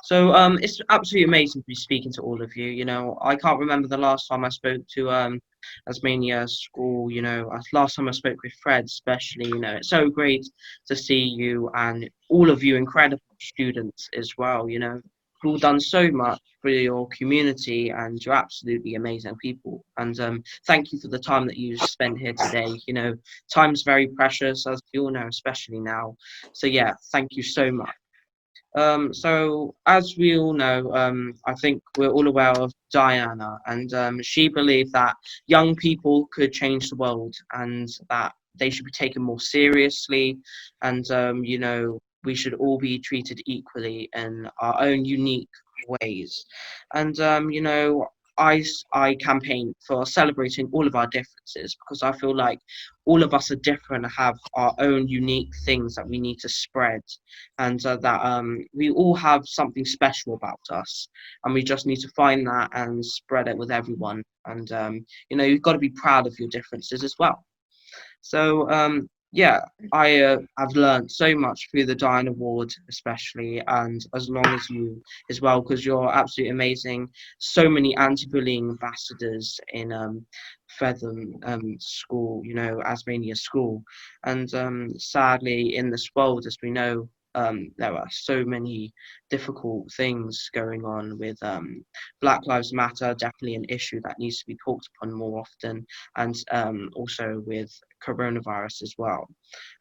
So it's absolutely amazing to be speaking to all of you. You know, I can't remember the last time I spoke to Tasmania School. You know, last time I spoke with Fred, especially. You know, it's so great to see you and all of you incredible students as well. You know, you've all done so much for your community, and you're absolutely amazing people. And thank you for the time that you spent here today. You know, time's very precious, as we all know, especially now. So yeah, thank you so much. So as we all know, I think we're all aware of Diana, and she believed that young people could change the world, and that they should be taken more seriously, and you know, we should all be treated equally in our own unique ways. And you know, I campaign for celebrating all of our differences because I feel like all of us are different, have our own unique things that we need to spread, and that we all have something special about us, and we just need to find that and spread it with everyone. And you know, you've got to be proud of your differences as well. So yeah, I have learned so much through the Diane Award, especially, and as long as you as well, because you're absolutely amazing. So many anti-bullying ambassadors in Featham School, you know, Asmania School, and sadly, in this world, as we know. There are so many difficult things going on with Black Lives Matter, definitely an issue that needs to be talked upon more often, and also with coronavirus as well.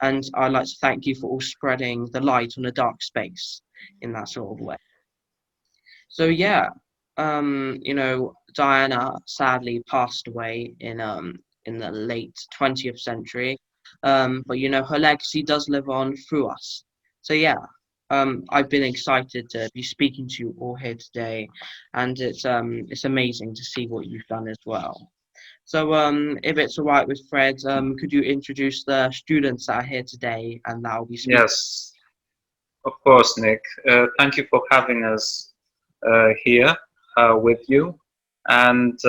And I'd like to thank you for all spreading the light on a dark space in that sort of way. So yeah, you know, Diana sadly passed away in the late 20th century. But you know, her legacy does live on through us. So yeah, I've been excited to be speaking to you all here today, and it's amazing to see what you've done as well. So, if it's all right with Fred, could you introduce the students that are here today and that will be speaking? Yes, of course, Nick. Thank you for having us here with you. And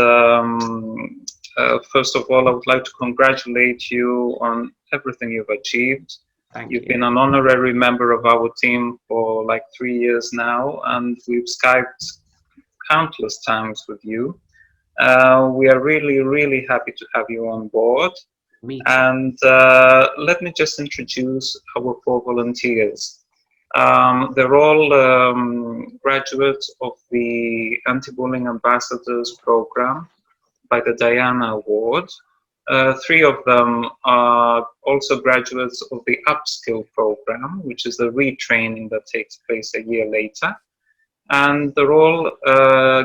first of all, I would like to congratulate you on everything you've achieved. Thank You've you. been an honorary member of our team for like 3 years now, and we've Skyped countless times with you. We are really, really happy to have you on board. Me too. And let me just introduce our four volunteers. They're all graduates of the Anti-Bullying Ambassadors Program by the Diana Award. Three of them are also graduates of the Upskill Program, which is the retraining that takes place a year later. And they're all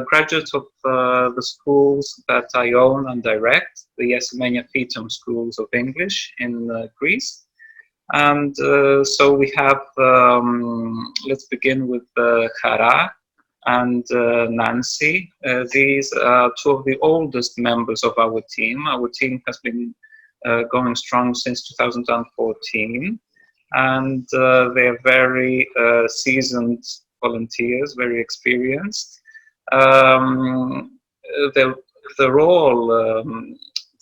graduates of the schools that I own and direct, the Fred Featham Schools of English in Greece. And so we have, let's begin with Hara and Nancy. These are two of the oldest members of our team. Our team has been going strong since 2014, and they're very seasoned volunteers, very experienced. Um, they're, they're all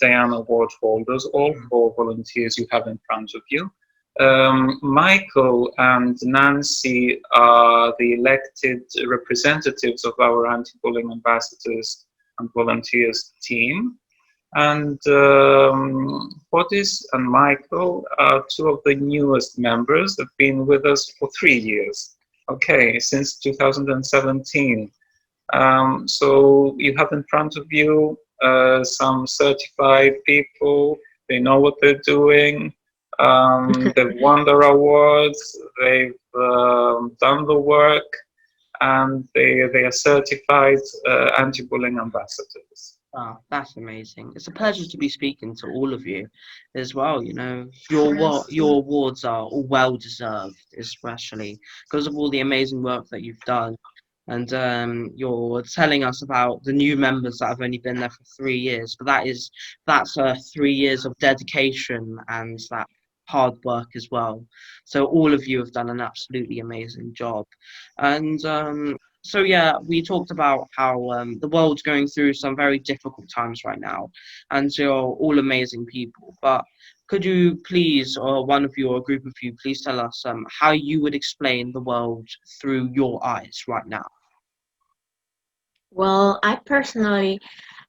Diana Award holders, all four volunteers you have in front of you. Michael and Nancy are the elected representatives of our anti-bullying ambassadors and volunteers team. And Fotis and Michael are two of the newest members. They've been with us for 3 years. Okay, since 2017. So you have in front of you some certified people. They know what they're doing. They've won their awards. They've done the work, and they are certified anti-bullying ambassadors. Oh, that's amazing. It's a pleasure to be speaking to all of you as well. You know, your awards are all well deserved, especially because of all the amazing work that you've done. And you're telling us about the new members that have only been there for 3 years, but that's 3 years of dedication and that hard work as well. So all of you have done an absolutely amazing job, and so yeah, we talked about how the world's going through some very difficult times right now, and you're all amazing people. But could you please, or one of you or a group of you, please tell us how you would explain the world through your eyes right now? Well, I personally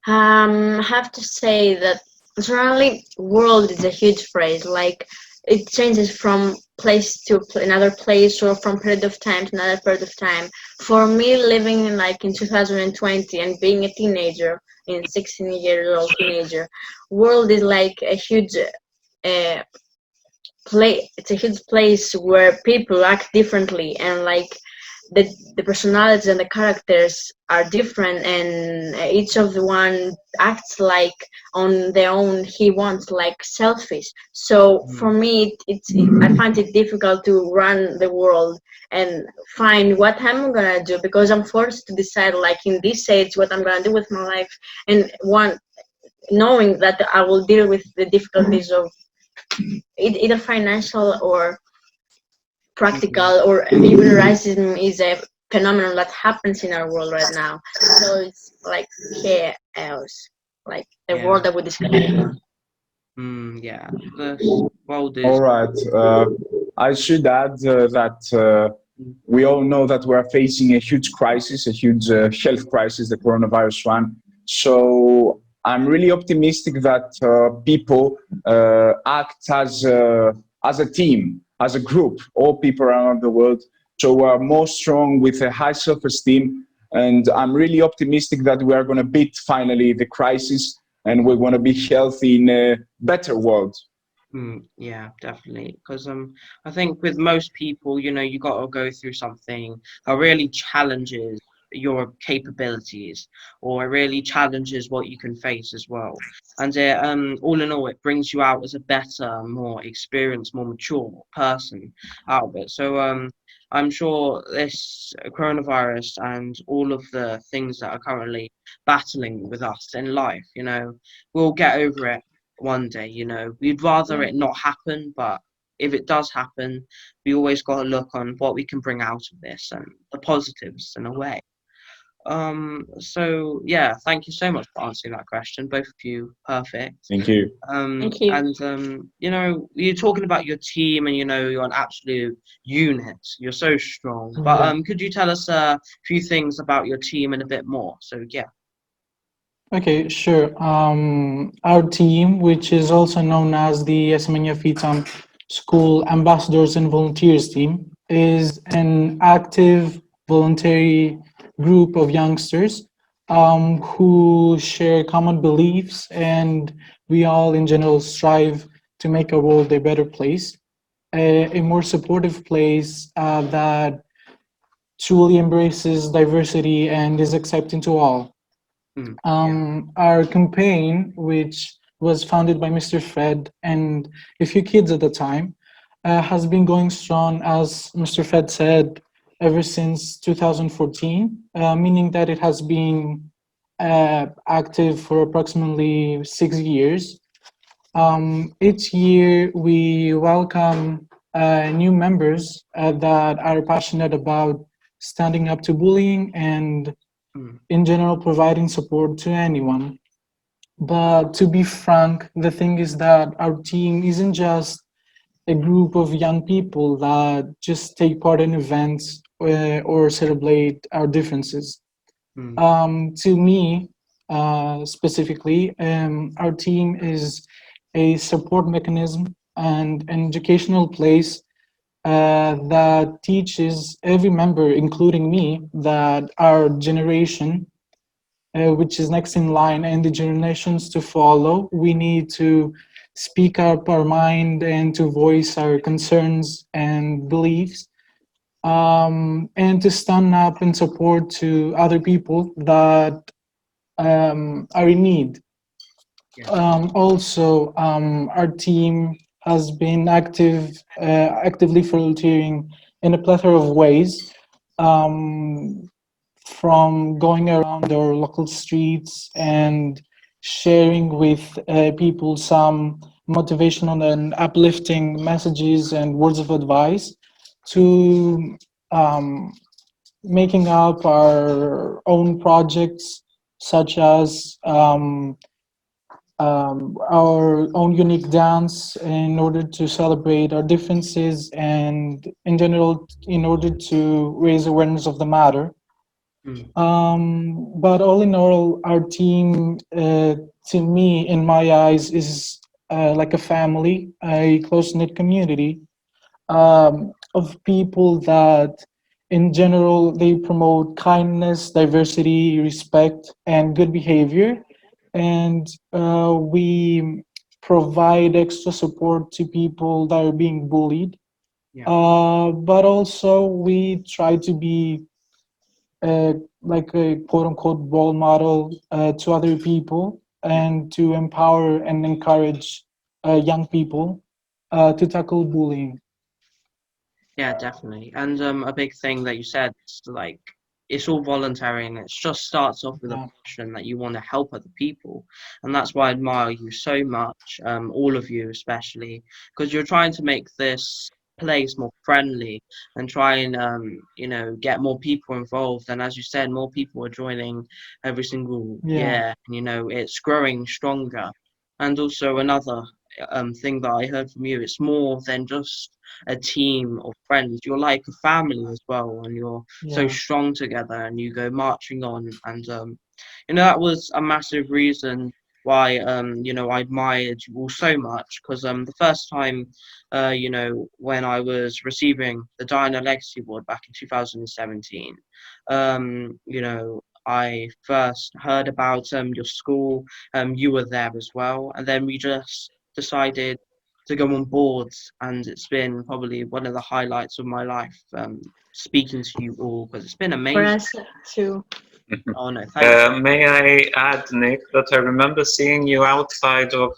have to say that generally world is a huge phrase. Like it changes from place to another place or from period of time to another period of time. For me, living in like in 2020 and being a teenager, in 16-year-old teenager, world is like a huge uh, play. It's a huge place where people act differently and like the the personalities and the characters are different, and each of the one acts like on their own he wants, like selfish. So for Mm, me I find it difficult to run the world and find what I'm gonna do, because I'm forced to decide like in this age what I'm gonna do with my life, and one knowing that I will deal with the difficulties of either financial or mm, practical, or even racism is a phenomenon that happens in our world right now. So it's like chaos, like the yeah. world that we describe. Yeah. This world All is. right. I should add that we all know that we are facing a huge crisis, a huge health crisis, the coronavirus one. So I'm really optimistic that people act as a team, as a group, all people around the world. So we are more strong with a high self-esteem, and I'm really optimistic that we are going to beat finally the crisis, and we're going to be healthy in a better world. Yeah, definitely. Because I think with most people, you got to go through something that really challenges your capabilities, or it really challenges what you can face as well. And all in all, it brings you out as a better, more experienced, more mature person out of it. So I'm sure this coronavirus and all of the things that are currently battling with us in life, we'll get over it one day. We'd rather Yeah. it not happen, but if it does happen, we always got to look on what we can bring out of this and the positives in a way. So yeah, thank you so much for answering that question, both of you. Perfect. Thank you. Thank you. And you're talking about your team, and you're an absolute unit. You're so strong. But Yeah. could you tell us a few things about your team and a bit more? So yeah. Okay, sure. Our team, which is also known as the Esmenia Featham School Ambassadors and Volunteers team, is an active voluntary group of youngsters who share common beliefs, and we all in general strive to make our world a better place, a more supportive place that truly embraces diversity and is accepting to all. Yeah. Our campaign, which was founded by Mr. Fred and a few kids at the time, has been going strong, as Mr. Fred said, ever since 2014, meaning that it has been active for approximately 6 years. Each year, we welcome new members that are passionate about standing up to bullying and, Mm, in general, providing support to anyone. But to be frank, the thing is that our team isn't just a group of young people that just take part in events or celebrate our differences. mm, To me, specifically, our team is a support mechanism and an educational place that teaches every member, including me, that our generation, which is next in line, and the generations to follow, we need to speak up our mind and to voice our concerns and beliefs, and to stand up and support to other people that are in need. yeah. Also, our team has been actively volunteering in a plethora of ways, um, from going around our local streets and sharing with people some motivational and uplifting messages and words of advice, to um, making up our own projects, such as our own unique dance in order to celebrate our differences and in general in order to raise awareness of the matter. Mm. But all in all, our team, to me, in my eyes, is like a family, a close knit community of people that, in general, they promote kindness, diversity, respect, and good behavior. And we provide extra support to people that are being bullied. Yeah. But also, we try to be like a quote unquote role model to other people Yeah. and to empower and encourage young people to tackle bullying. Yeah, definitely. And a big thing that you said is like it's all voluntary and it just starts off with a Yeah, passion that you want to help other people. And that's why I admire you so much, all of you especially, because you're trying to make this place more friendly and try and get more people involved. And as you said, more people are joining every single yeah, year, and it's growing stronger. And also another thing that I heard from you, it's more than just a team of friends. You're like a family as well, and you're so yeah, strong together, and you go marching on. And that was a massive reason why I admired you all so much. Because the first time, when I was receiving the Diana Legacy Award back in 2017, I first heard about your school. You were there as well, and then we just decided to go on boards, and it's been probably one of the highlights of my life, speaking to you all, because it's been For amazing. us too. Oh no, thank you. May I add, Nick, that I remember seeing you outside of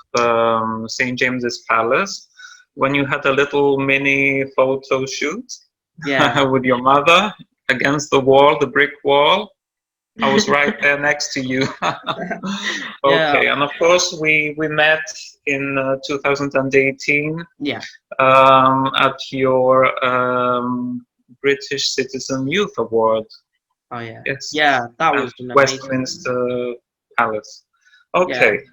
St. James's Palace when you had a little mini photo shoot Yeah. with your mother against the wall, the brick wall. I was right there next to you. Yeah. Okay, and of course we met in 2018 Yeah. at your British Citizen Youth Award. Oh yeah. Yes, Yeah, that at was an amazing. Westminster Palace. Yeah, Okay. it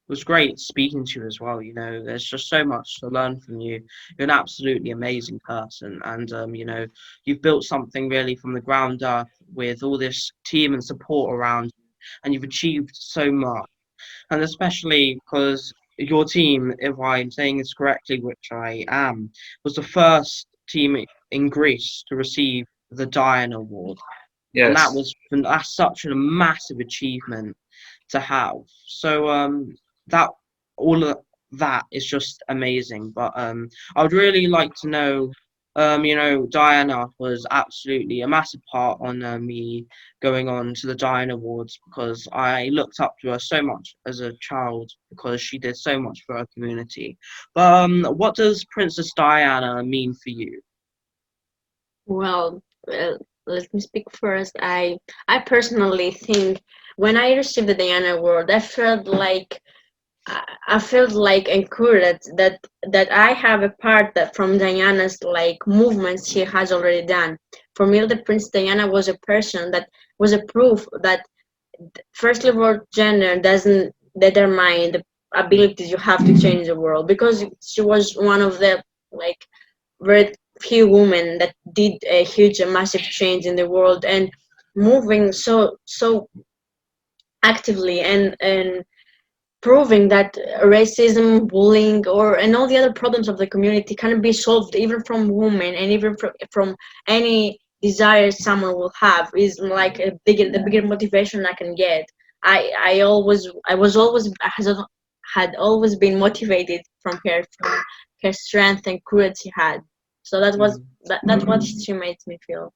was great speaking to you as well. There's just so much to learn from you. You're an absolutely amazing person, and you've built something really from the ground up with all this team and support around you, and you've achieved so much. And especially because your team, if I'm saying this correctly, which I am, was the first team in Greece to receive the Diana Award, and Yes. that's such a massive achievement to have. So that all of that is just amazing. But I would really like to know. Diana was absolutely a massive part on me going on to the Diana Awards, because I looked up to her so much as a child because she did so much for our community. But what does Princess Diana mean for you? Well, let me speak first. I personally think when I received the Diana Award, I felt like encouraged that I have a part that from Diana's like movements she has already done. For me, the Prince Diana was a person that was a proof that firstly of all, gender doesn't determine the abilities you have to change the world, because she was one of the like very few women that did a huge and massive change in the world, and moving so actively and proving that racism, bullying, or and all the other problems of the community can be solved even from women, and even from any desire someone will have, is like the bigger motivation I can get. I was always had always been motivated from her strength and courage she had. So Mm. that's what she made me feel.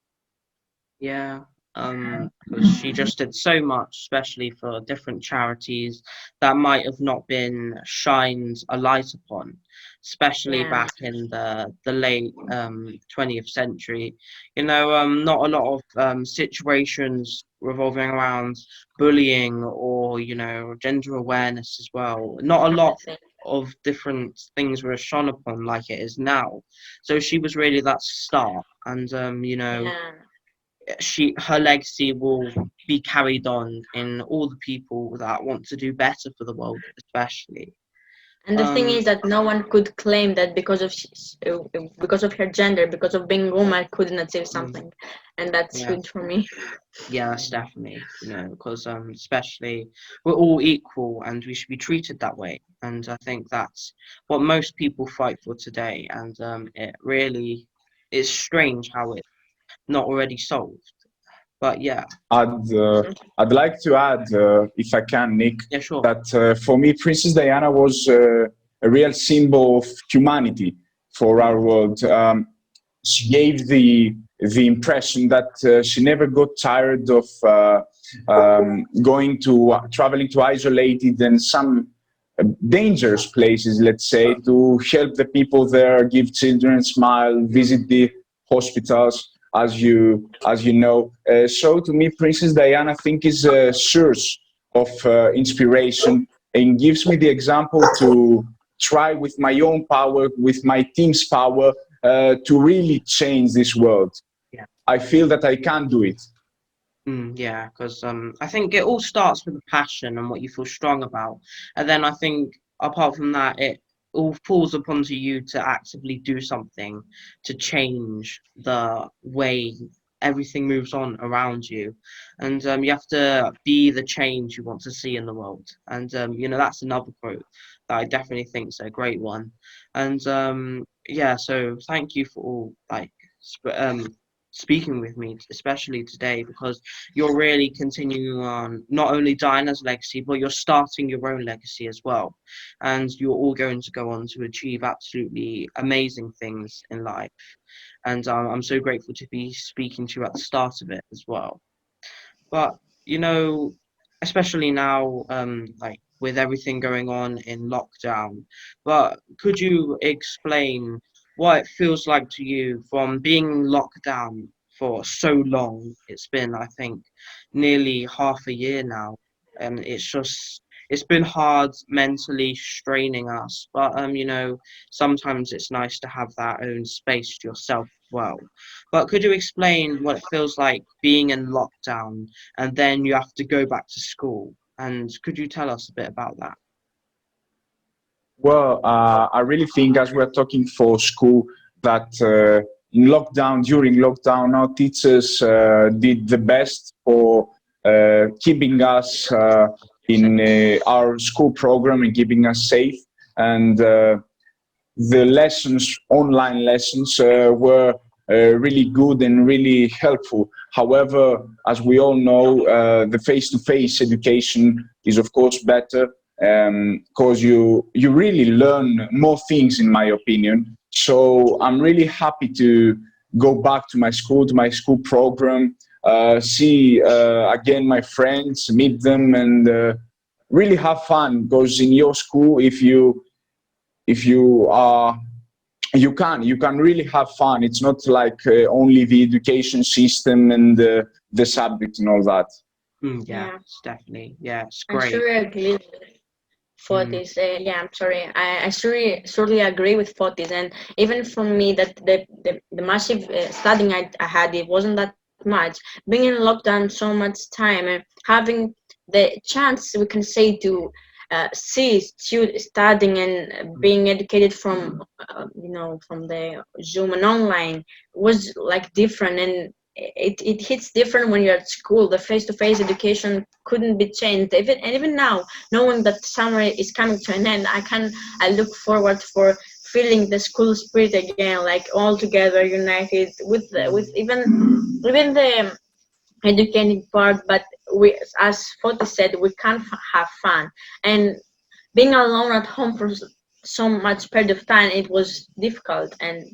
Yeah, because she just did so much, especially for different charities that might have not been shined a light upon, especially Yeah, back in the late 20th century. Not a lot of situations revolving around bullying or gender awareness as well. Not a lot nothing. of different things were shone upon like it is now. So she was really that start, and Yeah. her legacy will be carried on in all the people that want to do better for the world, especially. And the thing is that no one could claim that because of her gender, because of being woman, couldn't achieve something, and that's Yeah. good for me. Yeah, that's definitely, because especially we're all equal and we should be treated that way. And I think that's what most people fight for today. And it really is strange how it's not already solved. But yeah, I'd like to add, if I can, Nick, yeah, sure. that for me, Princess Diana was a real symbol of humanity for our world. She gave the impression that she never got tired of traveling to isolated and some dangerous places, let's say, to help the people there, give children a smile, visit the hospitals, as you know. So to me, Princess Diana, I think, is a source of inspiration and gives me the example to try with my own power, with my team's power, to really change this world. Yeah. I feel that I can do it. Yeah, because I think it all starts with a passion and what you feel strong about, and then I think apart from that, it all falls upon to you to actively do something to change the way everything moves on around you, and you have to be the change you want to see in the world, and that's another quote that I definitely think is a great one, and yeah, so thank you for all speaking with me, especially today, because you're really continuing on not only Diana's legacy, but you're starting your own legacy as well. And you're all going to go on to achieve absolutely amazing things in life. And I'm so grateful to be speaking to you at the start of it as well. But you know, especially now, like with everything going on in lockdown, but could you explain what it feels like to you from being locked down for so long? It's been, I think, nearly half a year now, and it's been hard mentally straining us. But sometimes it's nice to have that own space to yourself as well. But could you explain what it feels like being in lockdown and then you have to go back to school? And could you tell us a bit about that? Well, I really think, as we're talking for school, that during lockdown, our teachers did the best for keeping us in our school program and keeping us safe. And the online lessons, were really good and really helpful. However, as we all know, the face-to-face education is, of course, better because you really learn more things, in my opinion. So I'm really happy to go back to my school program, see again my friends, meet them, and really have fun. Because in your school, if you are you can really have fun. It's not like only the education system and the subject and all that. Yeah, Yeah. it's definitely, yeah, it's I great. surely agree with Fotis. Yeah, I'm sorry. I surely agree with Fotis. And even for me, that the massive studying I had, it wasn't that much. Being in lockdown so much time and having the chance, we can say, to see studying and being educated from, from the Zoom and online was like different. And it hits different when you're at school. The face-to-face education couldn't be changed. Even now, knowing that summer is coming to an end, I look forward for feeling the school spirit again, like all together, united with even the educating part. But we, as Foti said, we can't have fun. And being alone at home for so much period of time, it was difficult and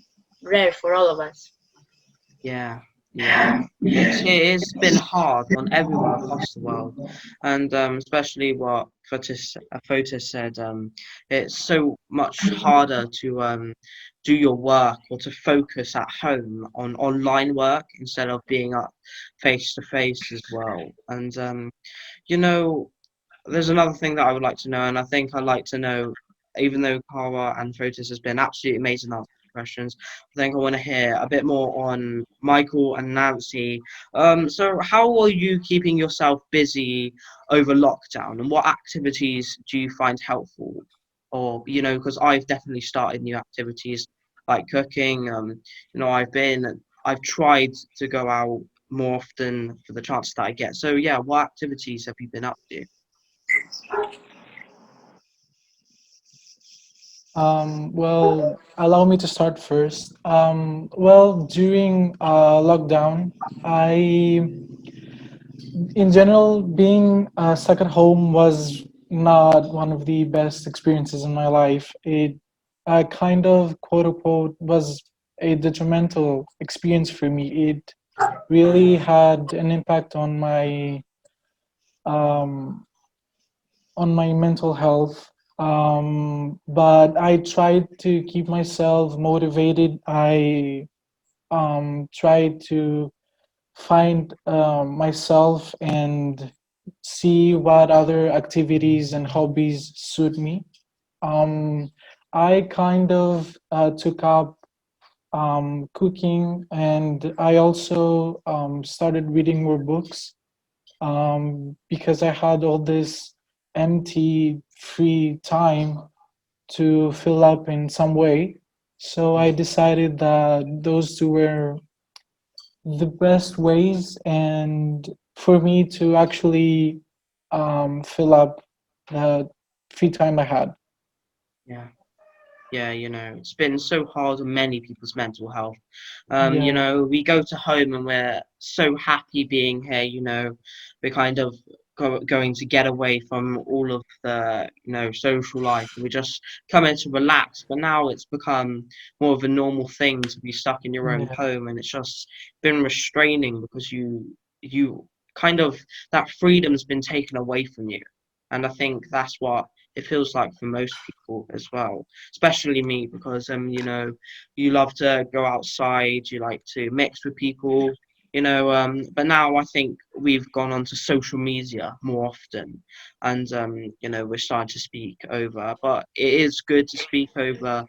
rare for all of us. Yeah, yeah. It's been hard on everyone across the world, and especially what Fotis said. It's so much harder to do your work or to focus at home on online work instead of being up face to face as well. And you know, there's another thing that I would like to know, and I think I'd like to know, even though Cara and Fotis has been absolutely amazing questions. I think I want to hear a bit more on Michael and Nancy. So how are you keeping yourself busy over lockdown, and what activities do you find helpful? Or, because I've definitely started new activities like cooking. I've tried to go out more often for the chance that I get. So yeah, what activities have you been up to? Well, allow me to start first. Well, during lockdown, I, in general, being stuck at home was not one of the best experiences in my life. It kind of, quote unquote, was a detrimental experience for me. It really had an impact um, on my mental health. But I tried to keep myself motivated. I tried to find myself and see what other activities and hobbies suit me. Um, I kind of took up cooking, and I also started reading more books because I had all this empty free time to fill up in some way. So I decided that those two were the best ways and for me to actually fill up the free time I had. Yeah. Yeah, it's been so hard on many people's mental health. Yeah, We go to home and we're so happy being here, we're kind of going to get away from all of the, social life. We just come in to relax, but now it's become more of a normal thing to be stuck in your own yeah, home, and it's just been restraining because you kind of, that freedom's been taken away from you. And I think that's what it feels like for most people as well, especially me, because you love to go outside, you like to mix with people, but now I think we've gone on to social media more often, and we're starting to speak over, but it is good to speak over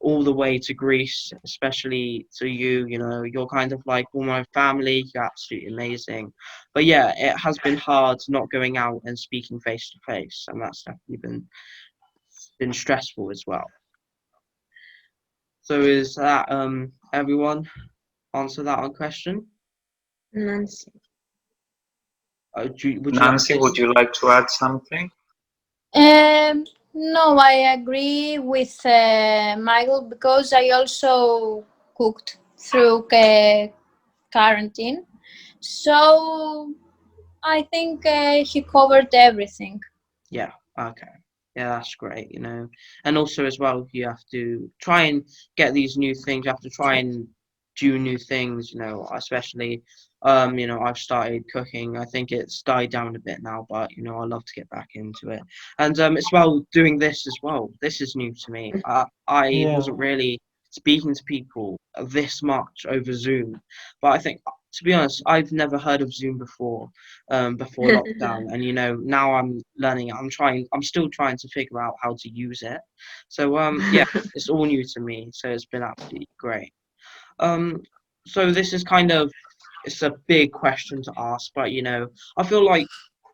all the way to Greece, especially to you. You're kind of like all my family. You're absolutely amazing. But yeah, it has been hard not going out and speaking face to face, and that's definitely been stressful as well. So is that everyone answer that one question? Nancy. Would you like Nancy, to would you like to add something? No, I agree with Michael because I also cooked through quarantine. So I think he covered everything. Yeah, okay. Yeah, that's great, And also as well, you have to try and get these new things. You have to try and do new things, especially I've started cooking. I think it's died down a bit now, but I love to get back into it. And as well, doing this as well. This is new to me. I yeah, wasn't really speaking to people this much over Zoom, but I think, to be honest, I've never heard of Zoom before lockdown, and now I'm learning it. I'm still trying to figure out how to use it. So yeah, it's all new to me, so it's been absolutely great. um so this is kind of, it's a big question to ask, but I feel like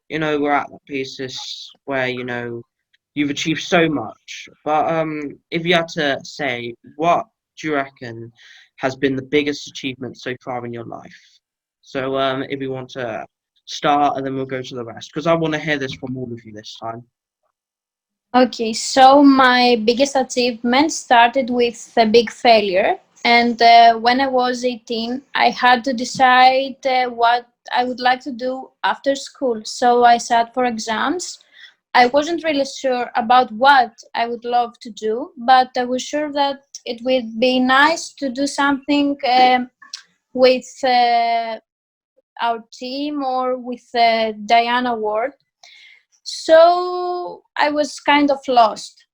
we're at that basis where you've achieved so much, but if you had to say, what do you reckon has been the biggest achievement so far in your life? So if you want to start, and then we'll go to the rest, because I want to hear this from all of you this time. Okay, so my biggest achievement started with a big failure. And when I was 18, I had to decide what I would like to do after school. So I sat for exams. I wasn't really sure about what I would love to do, but I was sure that it would be nice to do something with our team or with Diana Ward. So I was kind of lost.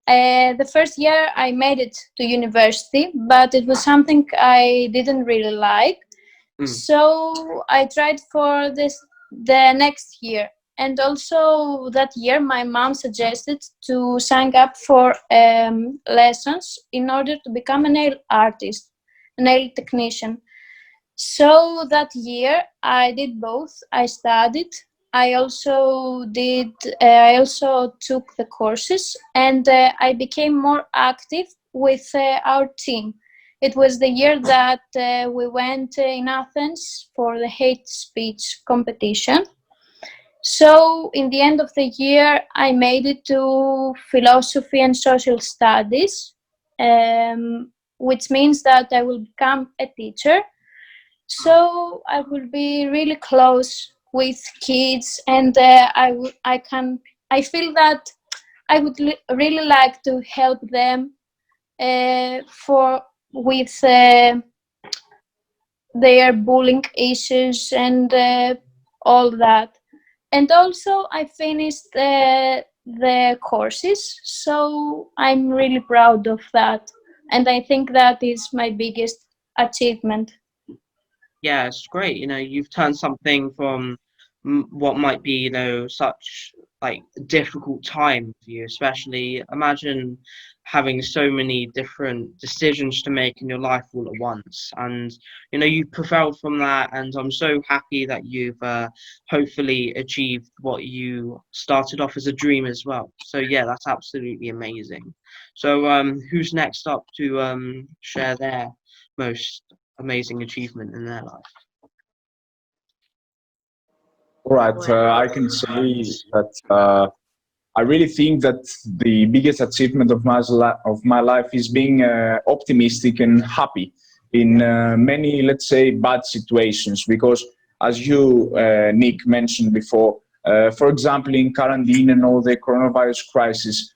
The first year I made it to university, but it was something I didn't really like. Mm. So I tried for the next year, And also that year, my mom suggested to sign up for lessons in order to become a nail artist, a nail technician. So that year, I did both. I studied. I also did. I also took the courses, and I became more active with our team. It was the year that we went in Athens for the hate speech competition. So, in the end of the year, I made it to philosophy and social studies, which means that I will become a teacher. So I will be really close with kids, and I feel that I would really like to help them for with their bullying issues and all that. And also, I finished the courses, so I'm really proud of that. And I think that is my biggest achievement. Yeah, it's great. You've turned something from what might be, such like a difficult time for you, especially imagine having so many different decisions to make in your life all at once. And, you've prevailed from that. And I'm so happy that you've hopefully achieved what you started off as a dream as well. So, yeah, that's absolutely amazing. So, who's next up to share their most amazing achievement in their life? All right, Well, I can say that I really think that the biggest achievement of my life is being optimistic and happy in many, let's say, bad situations. Because, as you, Nick, mentioned before, for example, in quarantine and all the coronavirus crisis,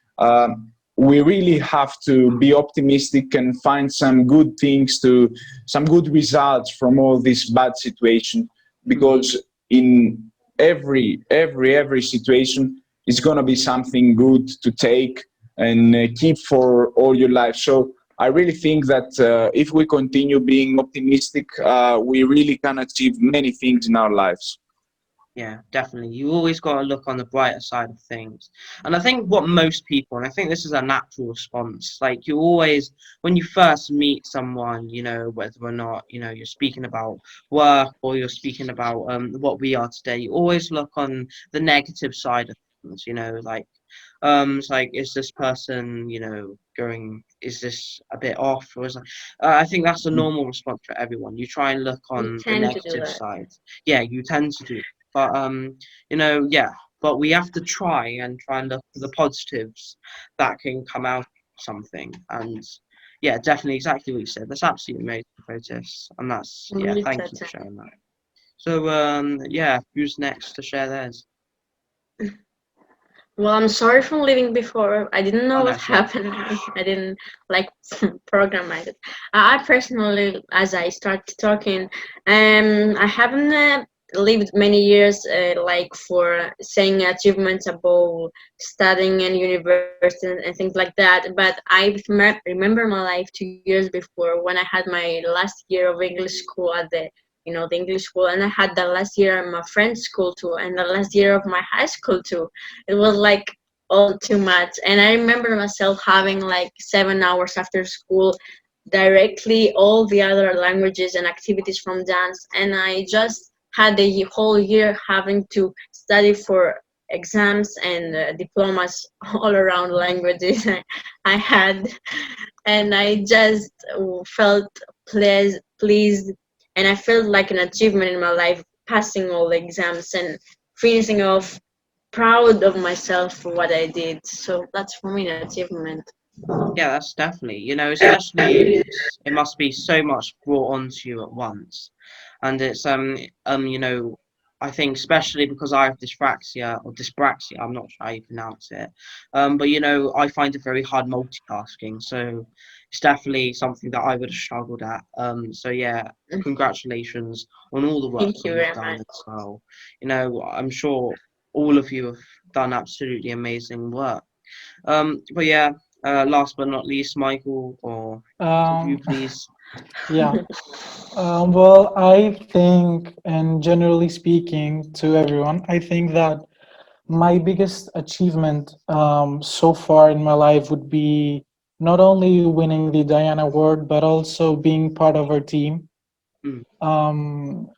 we really have to be optimistic and find some good things some good results from all this bad situation. Because in every situation is going to be something good to take and keep for all your life. So I really think that if we continue being optimistic, we really can achieve many things in our lives. Yeah, definitely. You always got to look on the brighter side of things. And I think what most people, and I think this is a natural response, like you always, when you first meet someone, whether or not, you're speaking about work or you're speaking about what we are today, you always look on the negative side of things, like, it's like, is this person, is this a bit off? Or is I think that's a normal response for everyone. You try and look we on the tend to do negative that. side. Yeah, you tend to do, but yeah, but we have to try and look for the positives that can come out of something. And yeah, definitely exactly what you said. That's absolutely amazing, Protis. And that's, yeah, Really thank you for touching. sharing that. So yeah, who's next to share theirs? Well, I'm sorry for leaving before. I didn't know Oh what no, sure. happened. I didn't like program it. I personally, as I started talking, I haven't lived many years like for saying achievements above studying in university and things like that. But I remember my life 2 years before when I had my last year of English school at the English school, and I had the last year of my friend's school too, and the last year of my high school too. It was like all too much. And I remember myself having like 7 hours after school directly all the other languages and activities from dance. And I just had the whole year having to study for exams and diplomas all around languages I had. And I just felt pleased, and I felt like an achievement in my life passing all the exams and finishing off proud of myself for what I did. So that's for me an achievement. Yeah, that's definitely, especially it must be so much brought onto you at once. And it's I think especially because I have dyspraxia, I'm not sure how you pronounce it. But I find it very hard multitasking. So it's definitely something that I would have struggled at. So yeah, congratulations on all the work Thank that you you've very done much. as well. I'm sure all of you have done absolutely amazing work. But yeah, last but not least, Michael, or of you, Um, please. yeah. Well, I think, and generally speaking to everyone, I think that My biggest achievement so far in my life would be not only winning the Diana Award, but also being part of our team. Mm, Um,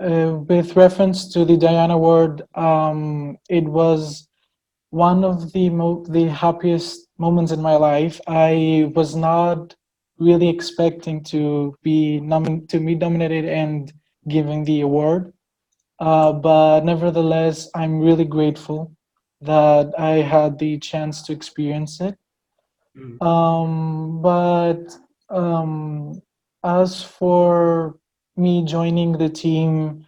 with reference to the Diana Award, it was one of the happiest moments in my life. I was not really expecting to be nominated and given the award, but nevertheless, I'm really grateful that I had the chance to experience it. mm, But um, as for me joining the team,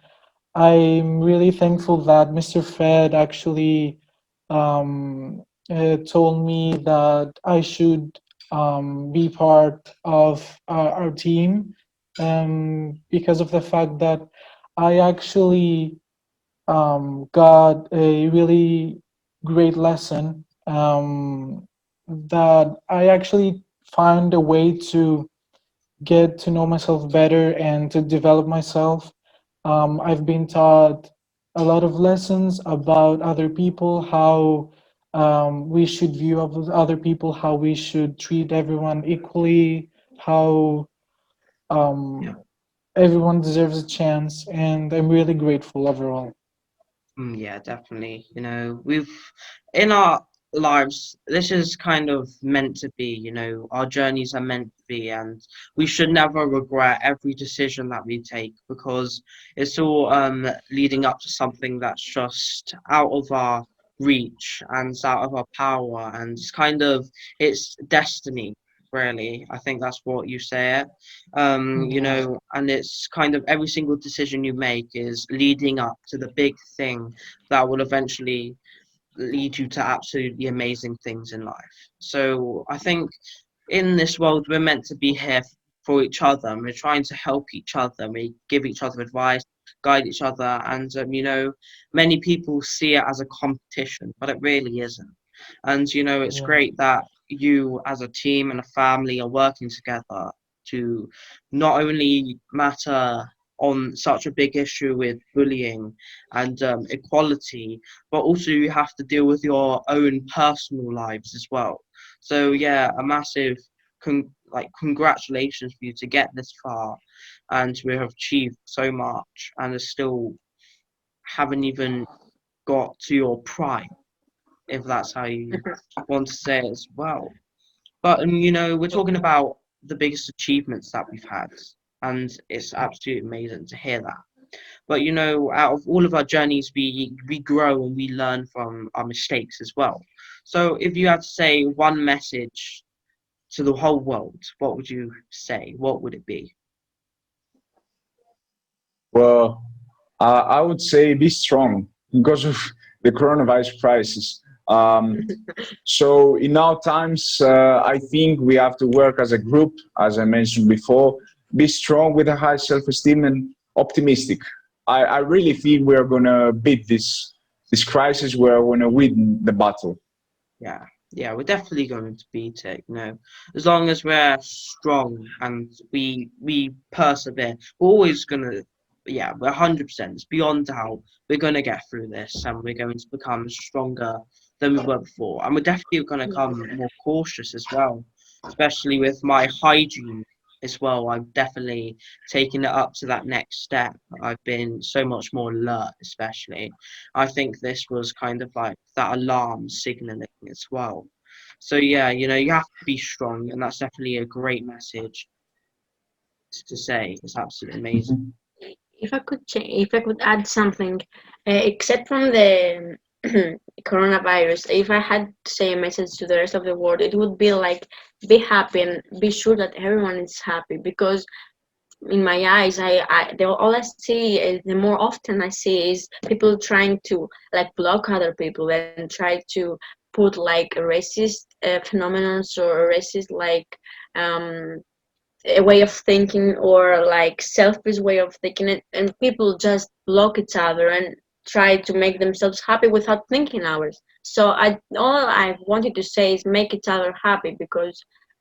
I'm really thankful that Mr. Fred actually told me that I should be part of our team, because of the fact that I actually got a really great lesson, that I actually find a way to get to know myself better and to develop myself. I've been taught a lot of lessons about other people, how we should view other people, how we should treat everyone equally, how yeah. um, everyone deserves a chance, and I'm really grateful overall. Yeah, definitely. We've in our lives, this is kind of meant to be, our journeys are meant to be, and we should never regret every decision that we take because it's all leading up to something that's just out of our reach and it's out of our power, and it's destiny. Really, I think that's what you say it. Yeah. And it's kind of every single decision you make is leading up to the big thing that will eventually lead you to absolutely amazing things in life. So I think in this world, we're meant to be here for each other, and we're trying to help each other. We give each other advice, guide each other, and many people see it as a competition, but it really isn't. And it's Yeah. great that you, as a team and a family, are working together to not only matter on such a big issue with bullying and equality, but also you have to deal with your own personal lives as well. So yeah, a massive congratulations for you to get this far and to have achieved so much and still haven't even got to your prime, if that's how you want to say it as well. But we're talking about the biggest achievements that we've had, and it's absolutely amazing to hear that. But out of all of our journeys, we grow and we learn from our mistakes as well. So if you had to say one message to the whole world, what would you say? What would it be? Well, I would say be strong because of the coronavirus crisis. So in our times, I think we have to work as a group, as I mentioned before, be strong with a high self-esteem and optimistic. I really feel we're gonna beat this crisis. We're gonna win the battle. Yeah, yeah, we're definitely going to beat it. As long as we're strong and we persevere, we're always gonna. Yeah, we're 100%. It's beyond doubt. We're gonna get through this, and we're going to become stronger than we were before. And we're definitely gonna become more cautious as well, especially with my hygiene as well. I've definitely taken it up to that next step. I've been so much more alert, especially. I think this was kind of like that alarm signaling as well. So yeah, you have to be strong, and that's definitely a great message to say. It's absolutely amazing. Mhm. If I could add something, except from the coronavirus, if I had to say a message to the rest of the world, it would be like, be happy and be sure that everyone is happy. Because in my eyes, all I see is, the more often I see, is people trying to like block other people and try to put like racist phenomenons or racist like um a way of thinking or like selfish way of thinking it, and people just block each other and try to make themselves happy without thinking ours. So all I wanted to say is make each other happy, because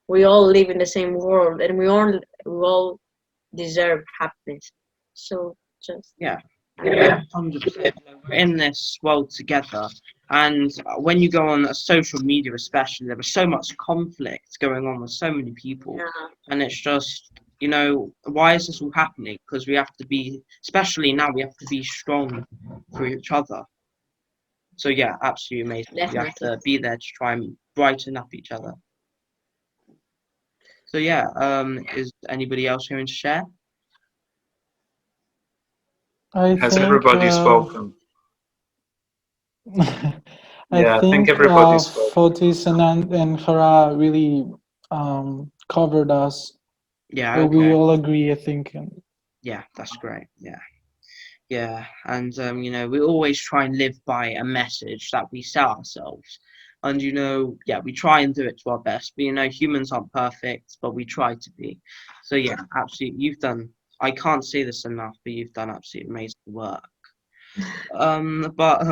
we all live in the same world and we all deserve happiness. So just Yeah, Yeah, 100%. We're in this world together, and when you go on social media, especially, there is so much conflict going on with so many people, Yeah. and it's just, why is this all happening? Because we have to be, especially now, we have to be strong for each other. So yeah, absolutely amazing. We have Definitely. to be there to try and brighten up each other. So yeah, is anybody else going to share? I Has think everybody spoken? I Yeah, I think think everybody spoke. Fotis and Hara really covered us. Yeah, So we okay. all agree, I think. Yeah, that's great. Yeah. Yeah, and we always try and live by a message that we set ourselves. And yeah, we try and do it to our best. But humans aren't perfect, but we try to be. So yeah, absolutely. I can't say this enough, but you've done absolutely amazing work. But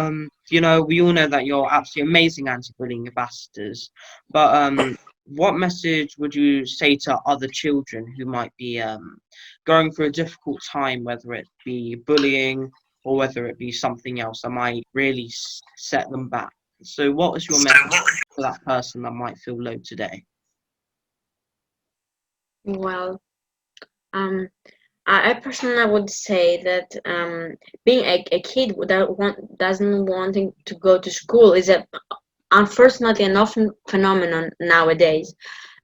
we all know that you're absolutely amazing anti-bullying ambassadors. But what message would you say to other children who might be going through a difficult time, whether it be bullying or whether it be something else that might really set them back? So, what is your message for that person that might feel low today? Well, um, I personally would say that being a kid doesn't wanting to go to school is unfortunately an often phenomenon nowadays,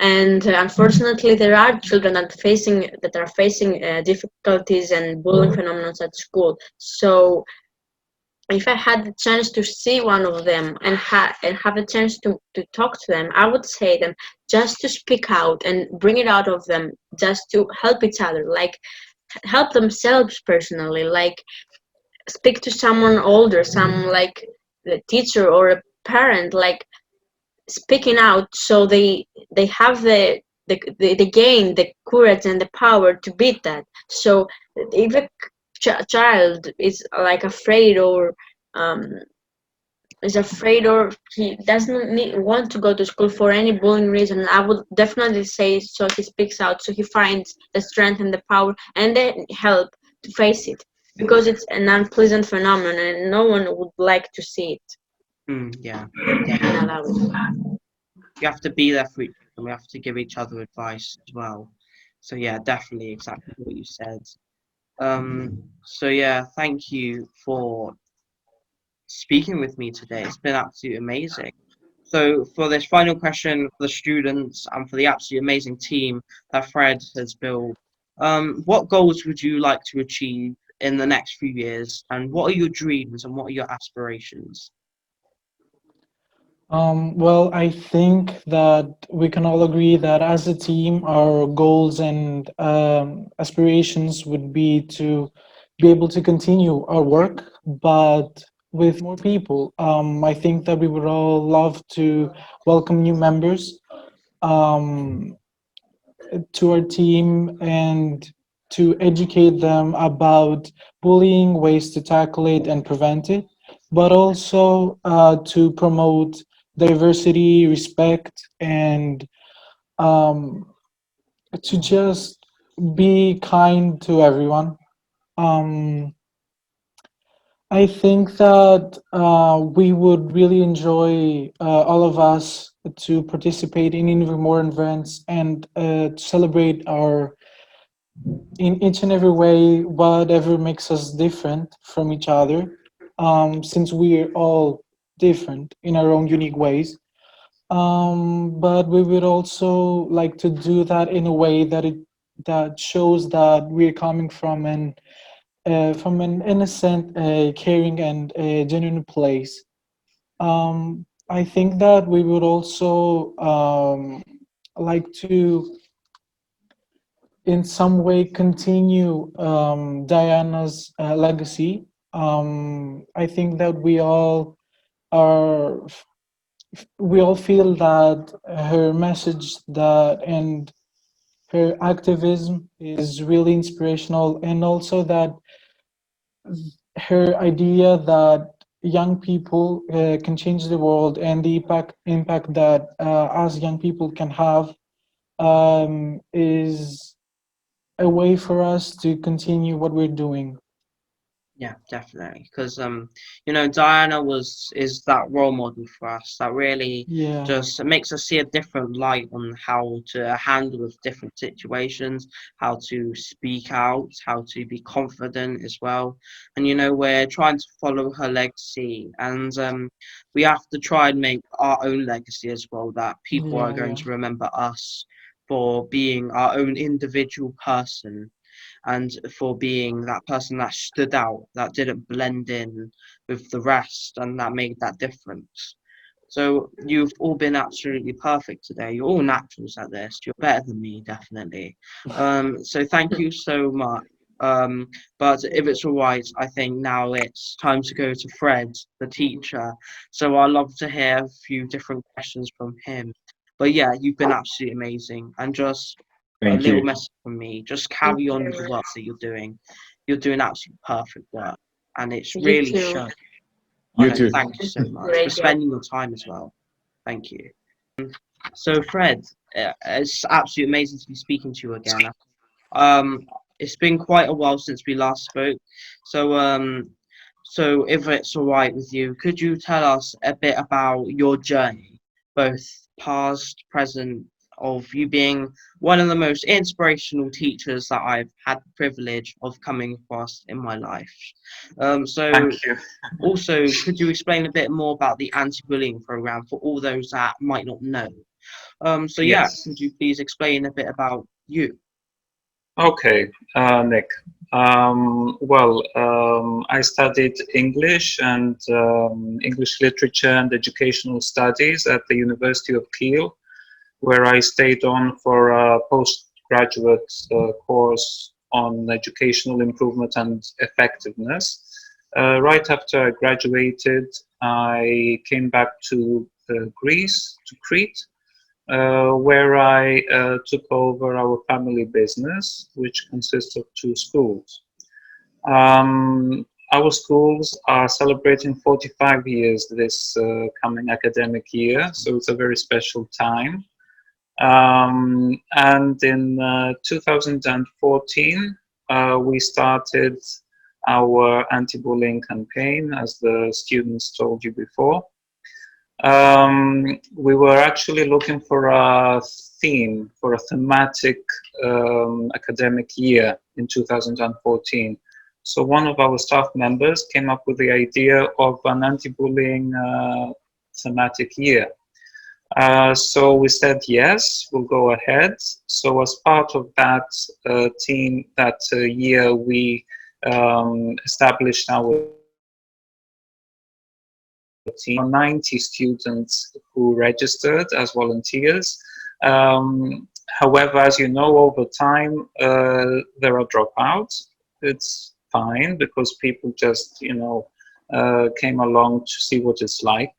and unfortunately there are children that are facing difficulties and bullying phenomena at school. So if I had the chance to see one of them and have a chance to talk to them, I would say them just to speak out and bring it out of them, just to help each other, like help themselves personally, like speak to someone older, some like the teacher or a parent, like speaking out, so they have the gain the courage and the power to beat that. So if a child is like afraid or um, he doesn't want to go to school for any bullying reason, I would definitely say so he speaks out, so he finds the strength and the power and the help to face it, because it's an unpleasant phenomenon and no one would like to see it Yeah, and allow it. you have to be there for each other, and we have to give each other advice as well. So yeah, definitely exactly what you said. So yeah, thank you for speaking with me today. It's been absolutely amazing. So for this final question for the students and for the absolutely amazing team that Fred has built, what goals would you like to achieve in the next few years, and what are your dreams and what are your aspirations? Well, I think that we can all agree that as a team, our goals and aspirations would be to be able to continue our work, but with more people. I think that we would all love to welcome new members um, to our team and to educate them about bullying, ways to tackle it and prevent it, but also to promote diversity, respect, and um, to just be kind to everyone. Um, I think that we would really enjoy, all of us, to participate in even more events and to celebrate our in each and every way whatever makes us different from each other, since we're all different in our own unique ways. But we would also like to do that in a way that shows that we're coming from an innocent, caring, and genuine place. I think that we would also like to in some way continue Diana's legacy. I think that are we all feel that her message that and her activism is really inspirational, and also that her idea that young people can change the world and the impact that us young people can have is a way for us to continue what we're doing. Yeah, definitely. Because you know, Diana is that role model for us that really Yeah, just makes us see a different light on how to handle with different situations, how to speak out, how to be confident as well. And you know, we're trying to follow her legacy, and we have to try and make our own legacy as well. That people are yeah, going yeah, to remember us for being our own individual person and for being that person that stood out, that didn't blend in with the rest, and that made that difference. So you've all been absolutely perfect today. You're all naturals at this. You're better than me, definitely. So thank you so much. But if it's all right, I think now it's time to go to Fred, the teacher. So I'd love to hear a few different questions from him. But yeah, you've been absolutely amazing. And just a Thank little you. message from me. Just Thank carry on you. with the work that you're doing. You're doing absolutely perfect work. And it's You really too. shown. You No, too. thank you so much for Great job. spending your time as well. Thank you. So, Fred, it's absolutely amazing to be speaking to you again. Um, it's been quite a while since we last spoke. So, so if it's all right with you, could you tell us a bit about your journey, both past, present, of you being one of the most inspirational teachers that I've had the privilege of coming across in my life. So Thank you. also, could you explain a bit more about the anti-bullying program for all those that might not know? So yeah, Yes. could you please explain a bit about you? Okay, Nick. I studied English and English literature and educational studies at the University of Kiel, where I stayed on for a postgraduate course on educational improvement and effectiveness. Right after I graduated, I came back to Greece, to Crete, where I took over our family business, which consists of two schools. Our schools are celebrating 45 years this coming academic year, so it's a very special time. And in 2014, we started our anti-bullying campaign, as the students told you before. We were actually looking for a theme, for a thematic academic year in 2014. So one of our staff members came up with the idea of an anti-bullying thematic year. So we said, yes, we'll go ahead. So as part of that team, that year, we established our team, 90 students who registered as volunteers. However, as you know, over time, there are dropouts. It's fine because people just, came along to see what it's like.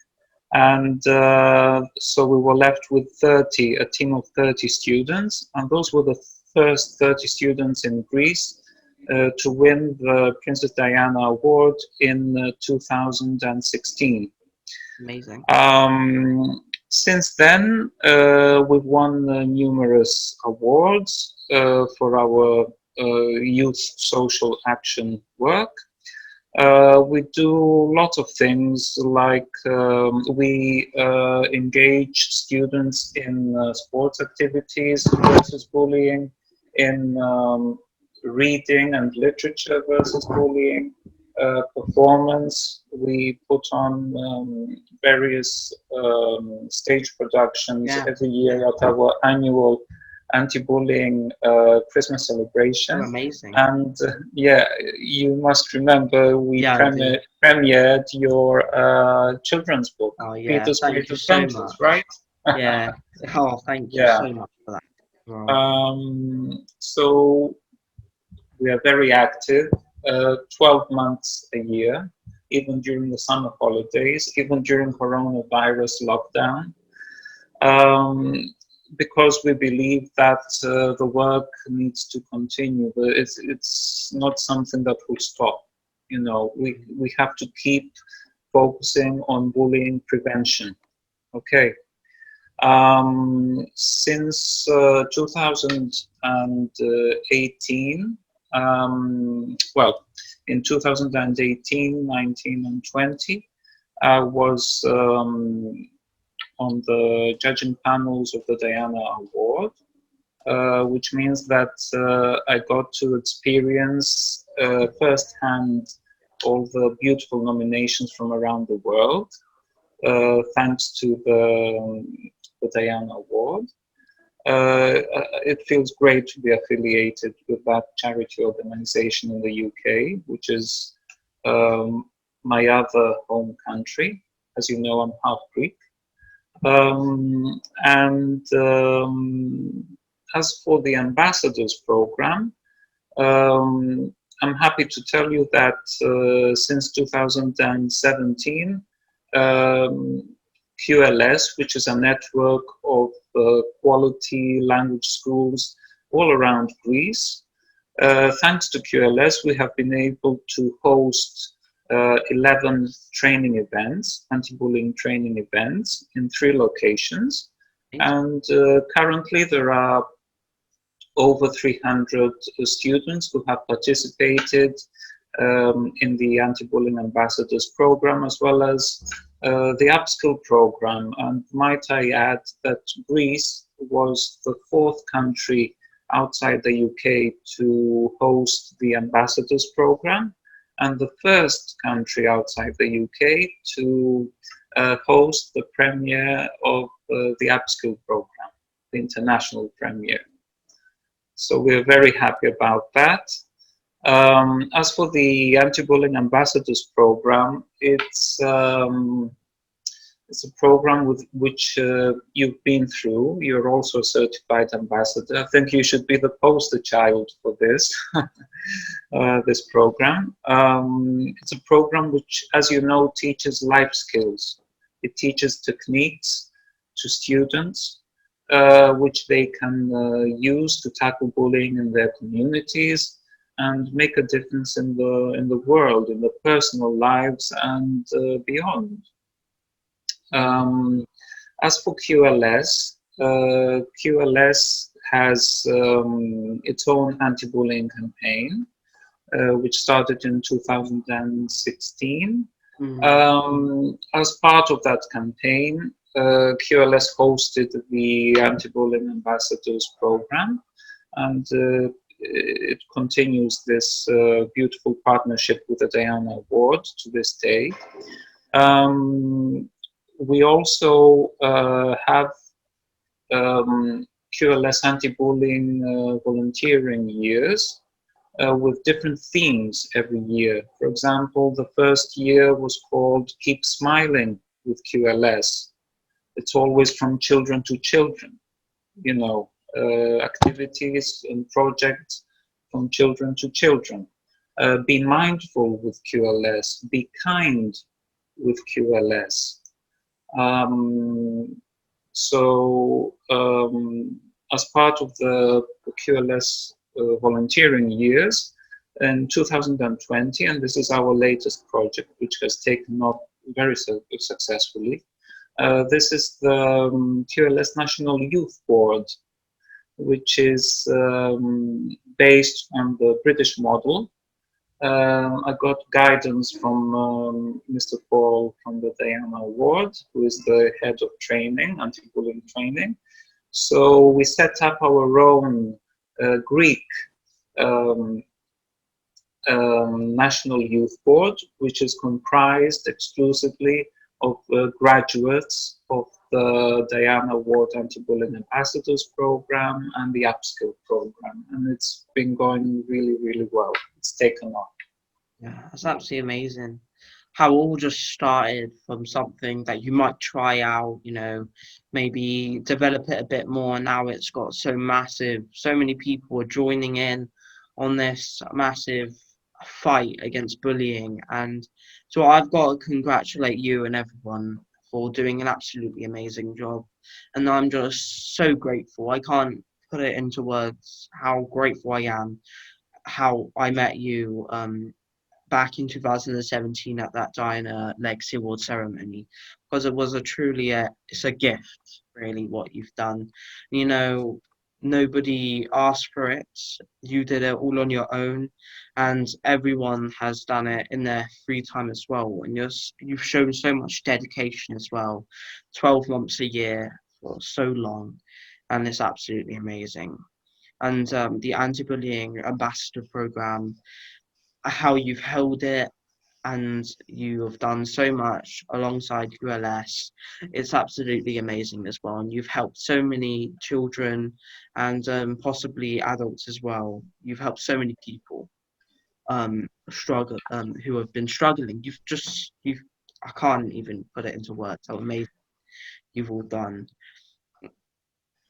And so we were left with a team of 30 students, and those were the first 30 students in Greece to win the Princess Diana Award in 2016. Amazing. Since then, we've won numerous awards for our youth social action work. We do lots of things like we engage students in sports activities versus bullying, in reading and literature versus bullying, performance. We put on various stage productions every year at our annual anti-bullying Christmas celebration. Oh, amazing. And you must remember we Yeah, premiered your children's book, Oh yeah, Peter's thank Great you so Adventures, much. right? Yeah. Oh, thank you Yeah. so much for that. Wow. So we are very active, 12 months a year, even during the summer holidays, even during coronavirus lockdown. Because we believe that the work needs to continue. It's not something that will stop. We have to keep focusing on bullying prevention. Okay. Since 2018, in 2018, 19, and 20. I was on the judging panels of the Diana Award, which means that I got to experience firsthand all the beautiful nominations from around the world, thanks to the Diana Award. It feels great to be affiliated with that charity organization in the UK, which is my other home country. As you know, I'm half Greek. As for the ambassadors program, I'm happy to tell you that since 2017, QLS, which is a network of quality language schools all around Greece, thanks to QLS, we have been able to host 11 training events, anti-bullying training events in 3 locations. And currently there are over 300 students who have participated in the anti-bullying ambassadors program, as well as the upskill program. And might I add that Greece was the 4th country outside the UK to host the ambassadors program, and the 1st country outside the UK to host the premiere of the upskill program, the international premiere. So we're very happy about that. As for the anti-bullying ambassadors program, it's a program with which you've been through. You're also a certified ambassador. I think you should be the poster child for this, this program. It's a program which, as you know, teaches life skills. It teaches techniques to students, which they can use to tackle bullying in their communities and make a difference in the world, in their personal lives and beyond. As for QLS, QLS has its own anti-bullying campaign, which started in 2016. As part of that campaign, QLS hosted the Anti-Bullying Ambassadors program, and it continues this beautiful partnership with the Diana Award to this day. We also have QLS anti-bullying volunteering years with different themes every year. For example, the first year was called Keep Smiling with QLS. It's always from children to children, you know, activities and projects from children to children. Be mindful with QLS, be kind with QLS. As part of the QLS volunteering years in 2020, and this is our latest project, which has taken off very successfully. This is the QLS National Youth Board, which is based on the British model. I got guidance from Mr. Paul from the Diana Award, who is the head of training, anti-bullying training. So we set up our own Greek National Youth Board, which is comprised exclusively of graduates of the Diana Award Anti-Bullying Ambassadors program and the Upskill program, and it's been going really, really well. It's taken off. Yeah, that's absolutely amazing. How it all just started from something that you might try out, you know, maybe develop it a bit more. Now it's got so massive, so many people are joining in on this massive fight against bullying. And so I've got to congratulate you and everyone for doing an absolutely amazing job. And I'm just so grateful. I can't put it into words how grateful I am, how I met you back in 2017 at that Diana Legacy Award ceremony, because it was it's a gift, really, what you've done. You know, nobody asked for it. You did it all on your own, and everyone has done it in their free time as well. And you've shown so much dedication as well. 12 months a year for so long, and it's absolutely amazing. And the anti-bullying ambassador program, how you've held it, and you have done so much alongside ULS. It's absolutely amazing as well, and you've helped so many children and possibly adults as well. You've helped so many people struggle who have been struggling. You've I can't even put it into words how amazing you've all done.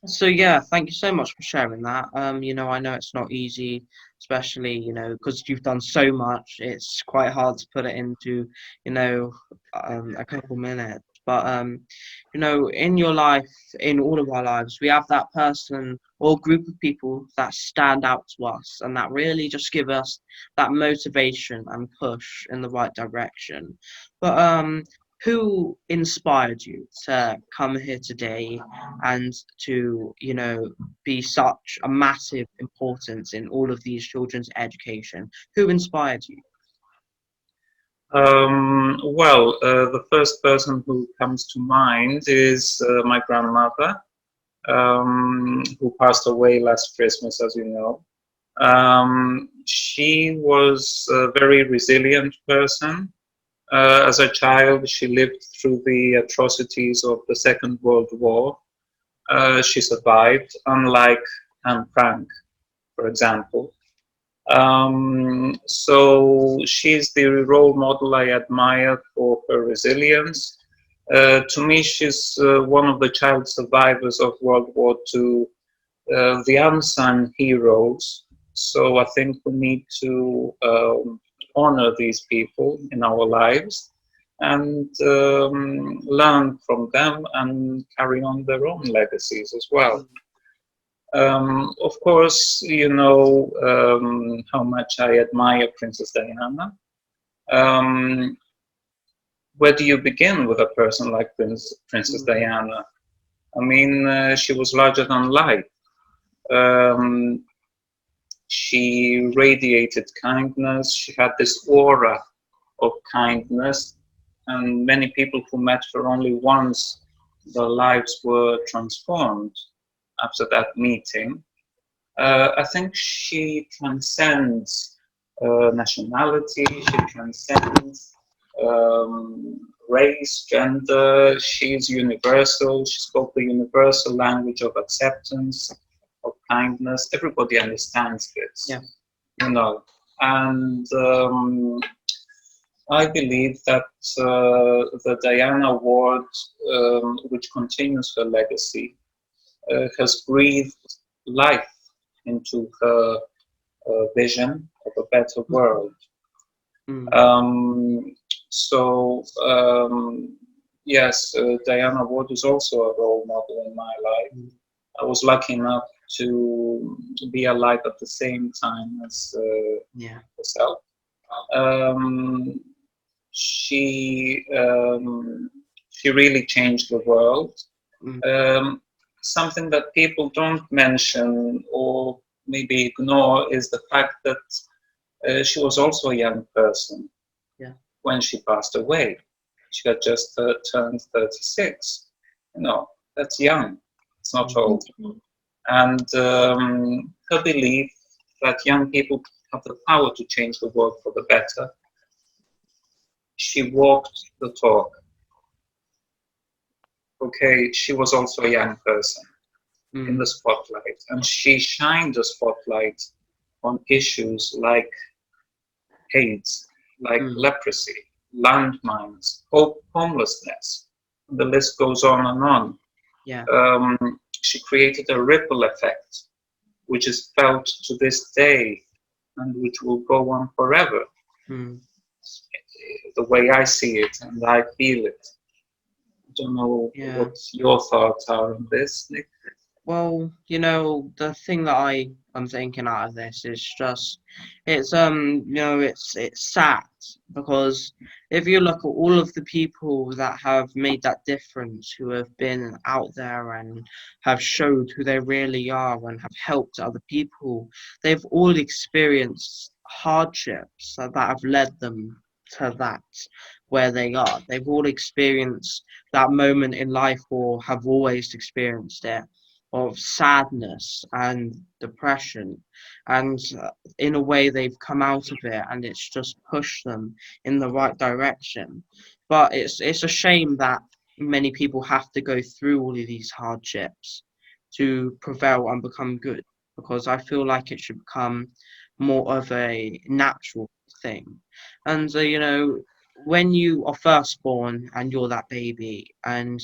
So yeah, thank you so much for sharing that. I know it's not easy, especially, because you've done so much. It's quite hard to put it into, you know, a couple minutes. But in your life, in all of our lives, we have that person or group of people that stand out to us and that really just give us that motivation and push in the right direction. But who inspired you to come here today and to be such a massive importance in all of these children's education? Who inspired you? The first person who comes to mind is my grandmother, who passed away last Christmas, as you know. She was a very resilient person. As a child, she lived through the atrocities of the Second World War. She survived, unlike Anne Frank, for example. So she's the role model I admire for her resilience. To me, she's one of the child survivors of World War II, the unsung heroes. So I think we need to honor these people in our lives and learn from them and carry on their own legacies as well. Of course, you know how much I admire Princess Diana. Where do you begin with a person like Princess Diana? I mean, she was larger than life. She radiated kindness. She had this aura of kindness, and many people who met her only once, their lives were transformed after that meeting. I think she transcends nationality, she transcends race, gender. She's universal. She spoke the universal language of acceptance, of kindness. Everybody understands this, Yeah. And I believe that the Diana Award, which continues her legacy, has breathed life into her vision of a better world. Yes, Diana Award is also a role model in my life. I was lucky enough to be alive at the same time as herself. She really changed the world. Something that people don't mention or maybe ignore is the fact that she was also a young person when she passed away. She had just turned 36. That's young. It's not old. And her belief that young people have the power to change the world for the better. She walked the talk. Okay, she was also a young person in the spotlight, and she shined the spotlight on issues like AIDS, like leprosy, landmines, homelessness. The list goes on and on. She created a ripple effect, which is felt to this day and which will go on forever. The way I see it and I feel it. I don't know what your thoughts are on this, Nick. Well, the thing that I I'm thinking out of this. It's just, it's it's sad because if you look at all of the people that have made that difference, who have been out there and have showed who they really are and have helped other people, they've all experienced hardships that have led them to that where they are. They've all experienced that moment in life, or have always experienced it, of sadness and depression, and in a way they've come out of it, and it's just pushed them in the right direction. But it's a shame that many people have to go through all of these hardships to prevail and become good, because I feel like it should become more of a natural thing. And when you are first born and you're that baby, and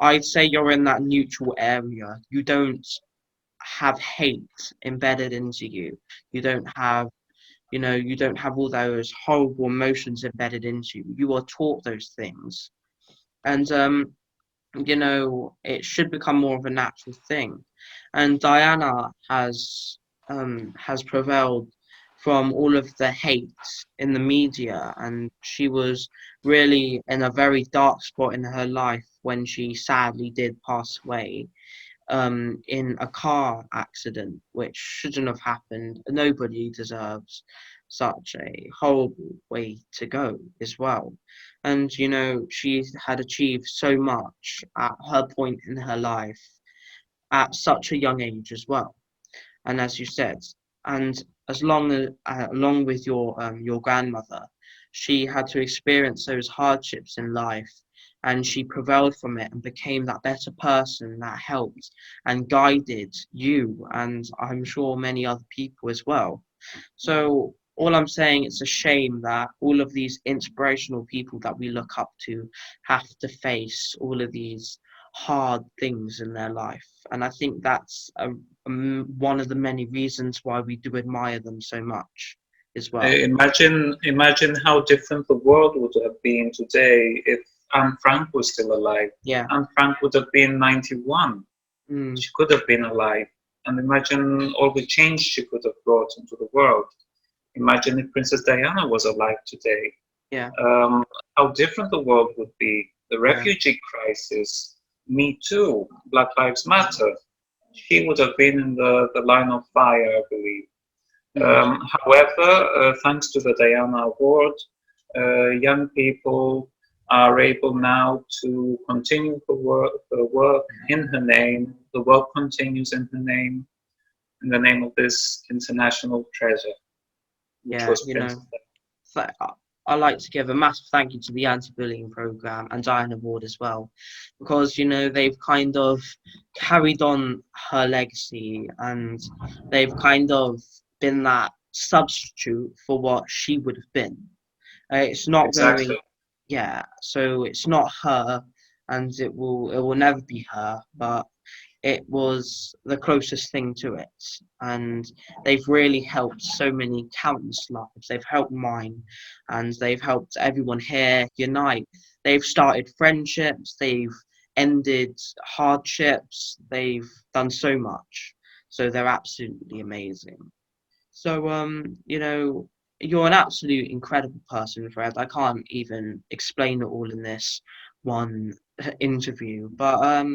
I'd say you're in that neutral area. You don't have hate embedded into you. You don't have, you don't have all those horrible emotions embedded into you. You are taught those things. And it should become more of a natural thing. And Diana has prevailed from all of the hate in the media, and she was really in a very dark spot in her life when she sadly did pass away in a car accident, which shouldn't have happened. Nobody deserves such a horrible way to go as well. And she had achieved so much at her point in her life at such a young age as well. And as you said, and as long as along with your grandmother, she had to experience those hardships in life, and she prevailed from it and became that better person that helped and guided you, and I'm sure many other people as well. So all I'm saying, it's a shame that all of these inspirational people that we look up to have to face all of these hard things in their life. And I think that's one of the many reasons why we do admire them so much as well. Imagine how different the world would have been today if Anne Frank was still alive. Yeah. Anne Frank would have been 91. She could have been alive. And imagine all the change she could have brought into the world. Imagine if Princess Diana was alive today. Yeah. How different the world would be. The refugee crisis, Me Too, Black Lives Matter. She would have been in the line of fire, I believe. However, thanks to the Diana Award, young people are able now to continue the work in her name. The work continues in her name, in the name of this international treasure, which was Princess Diana. I like to give a massive thank you to the anti-bullying program and Diana Ward as well, because they've kind of carried on her legacy, and they've kind of been that substitute for what she would have been. It's not Exactly. so it's not her, and it will never be her, but it was the closest thing to it. And they've really helped so many countless lives. They've helped mine, and they've helped everyone here unite. They've started friendships, they've ended hardships, they've done so much. So they're absolutely amazing. So you're an absolute incredible person, Fred. I can't even explain it all in this one interview, but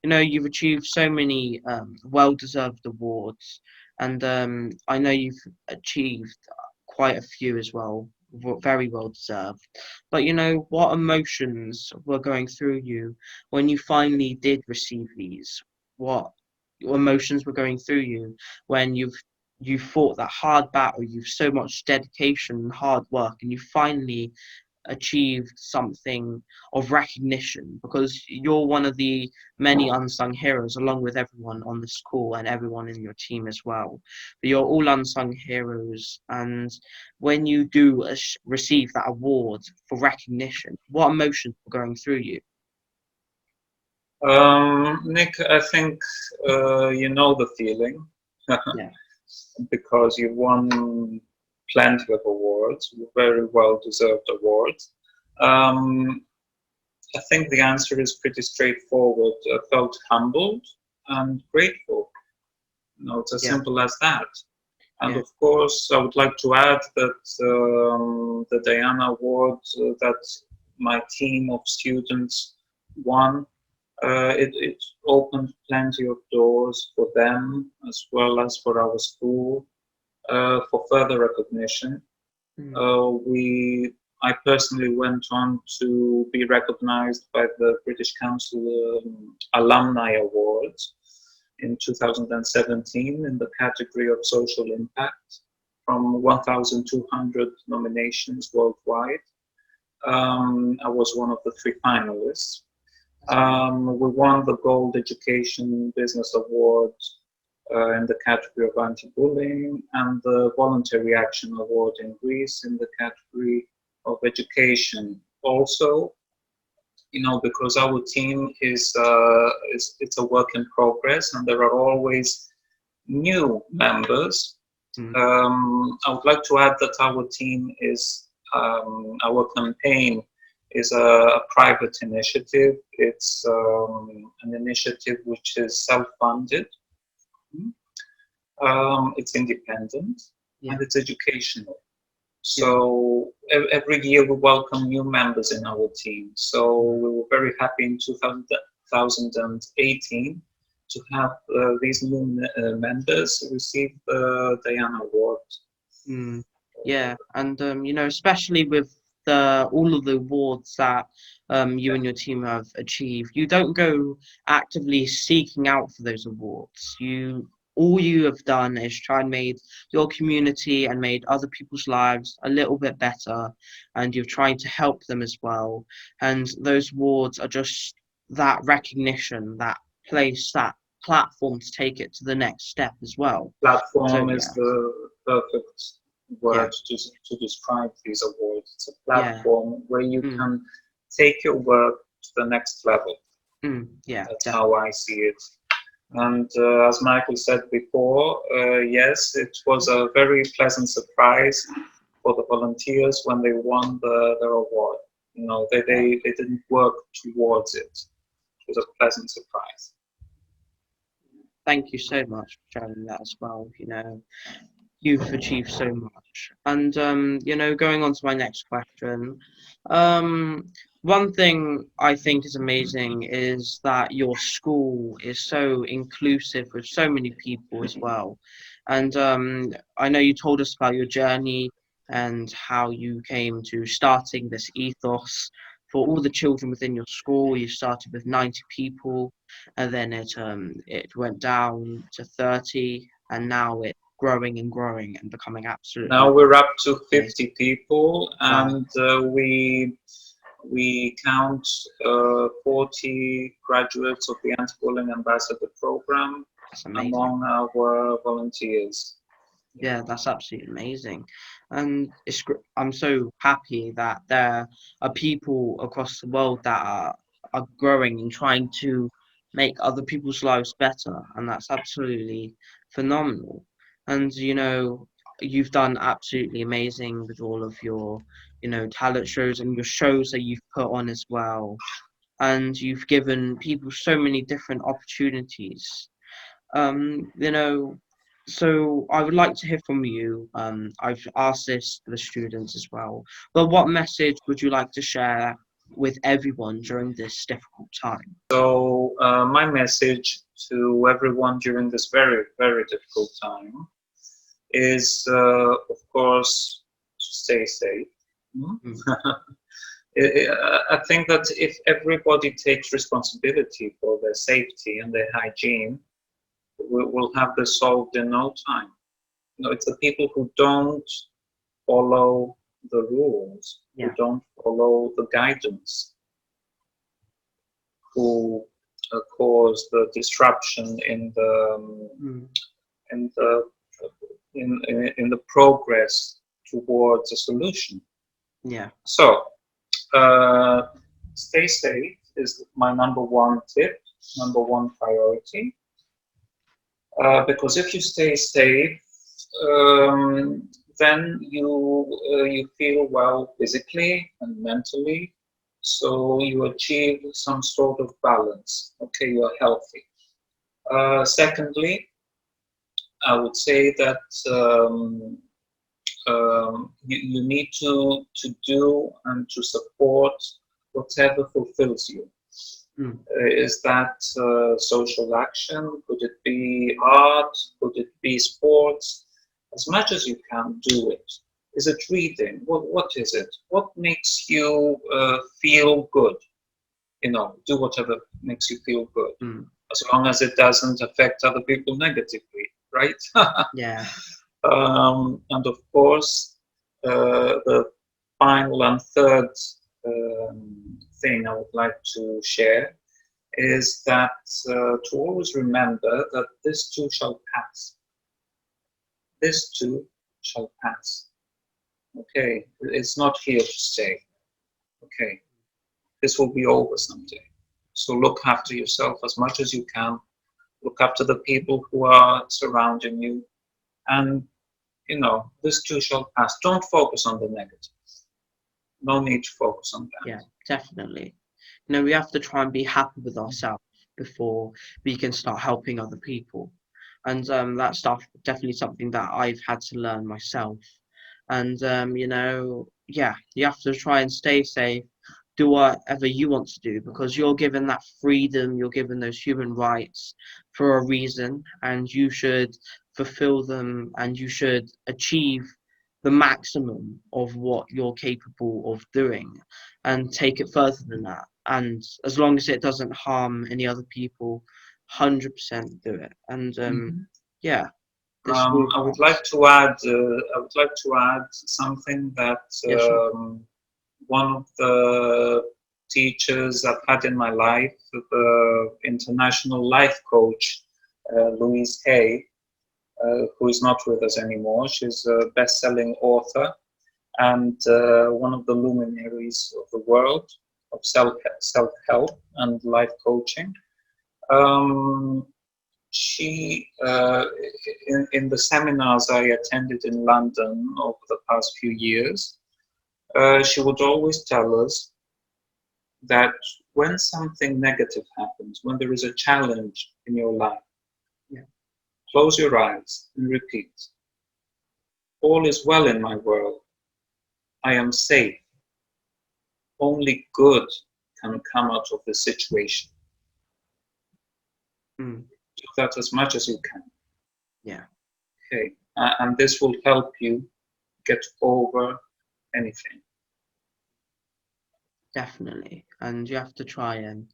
you've achieved so many well-deserved awards, and I know you've achieved quite a few as well, very well deserved. But what emotions were going through you when you finally did receive these? What emotions were going through you when you fought that hard battle, you've so much dedication and hard work, and you finally achieved something of recognition, because you're one of the many unsung heroes, along with everyone on this call and everyone in your team as well. But you're all unsung heroes, and when you do receive that award for recognition, what emotions were going through you? Nick, I think you know the feeling. Yeah. Because you won plenty of awards, very well-deserved awards. I think the answer is pretty straightforward. I felt humbled and grateful. It's as Yeah. simple as that. And Yeah. of course, I would like to add that the Diana Award that my team of students won, it opened plenty of doors for them as well as for our school for further recognition. I personally went on to be recognized by the British Council Alumni Awards in 2017 in the category of social impact from 1,200 nominations worldwide. I was one of the 3 finalists. We won the Gold Education Business Award in the category of anti-bullying, and the Voluntary Action Award in Greece in the category of education. Also, because our team is it's a work in progress, and there are always new members. I would like to add that our team is our campaign is a private initiative. It's an initiative which is self-funded. It's independent, and it's educational. So every year we welcome new members in our team. So we were very happy in 2018 to have these new members receive the Diana Award. Yeah, and especially with all of the awards that you and your team have achieved, you don't go actively seeking out for those awards. All you have done is try and made your community and made other people's lives a little bit better, and you've tried to help them as well. And those awards are just that recognition, that place, that platform to take it to the next step as well. Platform is the perfect word to describe these awards. It's a platform where you can take your work to the next level. That's how I see it. And as Michael said before, yes, it was a very pleasant surprise for the volunteers when they won their award. They didn't work towards it. It was a pleasant surprise. Thank you so much for sharing that as well. You've achieved so much. And going on to my next question, one thing I think is amazing is that your school is so inclusive with so many people as well. And I know you told us about your journey and how you came to starting this ethos for all the children within your school. You started with 90 people, and then it went down to 30, and now it's growing and growing and becoming absolutely. Now we're up to 50 people, and we count 40 graduates of the Anti-Bullying Ambassador Program among our volunteers. Yeah, that's absolutely amazing, and I'm so happy that there are people across the world that are growing and trying to make other people's lives better, and that's absolutely phenomenal. And you've done absolutely amazing with all of your talent shows and your shows that you've put on as well, and you've given people so many different opportunities. So I would like to hear from you. I've asked this to the students as well, but what message would you like to share with everyone during this difficult time? So my message to everyone during this very, very difficult time is, of course, to stay safe. I think that if everybody takes responsibility for their safety and their hygiene, we'll have this solved in no time. It's the people who don't follow the rules, who don't follow the guidance, who cause the disruption in the progress towards a solution. So stay safe is my number one tip, number one priority. Because if you stay safe, then you feel well physically and mentally, so you achieve some sort of balance. Okay, you are healthy. Secondly, I would say that you need to do and to support whatever fulfills you. Mm. Is that social action? Could it be art? Could it be sports? As much as you can, do it. Is it reading? What is it? What makes you feel good? You know, do whatever makes you feel good, as long as it doesn't affect other people negatively, right? Yeah. And of course, the final and third thing I would like to share is that to always remember that this too shall pass. This too shall pass. Okay, it's not here to stay. Okay, this will be over someday. So look after yourself as much as you can. Look up to the people who are surrounding you, and you know, this too shall pass. Don't focus on the negatives. No need to focus on that. Yeah, definitely. You know, we have to try and be happy with ourselves before we can start helping other people. And that stuff definitely something that I've had to learn myself. And you know, yeah, you have to try and stay safe, do whatever you want to do, because you're given that freedom, you're given those human rights for a reason, and you should fulfill them, and you should achieve the maximum of what you're capable of doing and take it further than that. And as long as it doesn't harm any other people, 100% do it. And yeah, this will I would pass. like to add. I would like to add something that Yeah, sure. one of the teachers I've had in my life, the international life coach, Louise Hay, who is not with us anymore. She's a best-selling author and one of the luminaries of the world of self-help and life coaching. She, in the seminars I attended in London over the past few years, she would always tell us that when something negative happens, when there is a challenge in your life, close your eyes and repeat, all is well in my world. I am safe. Only good can come out of this situation. Mm. Do that as much as you can. Yeah. Okay, and this will help you get over anything. Definitely. And you have to try and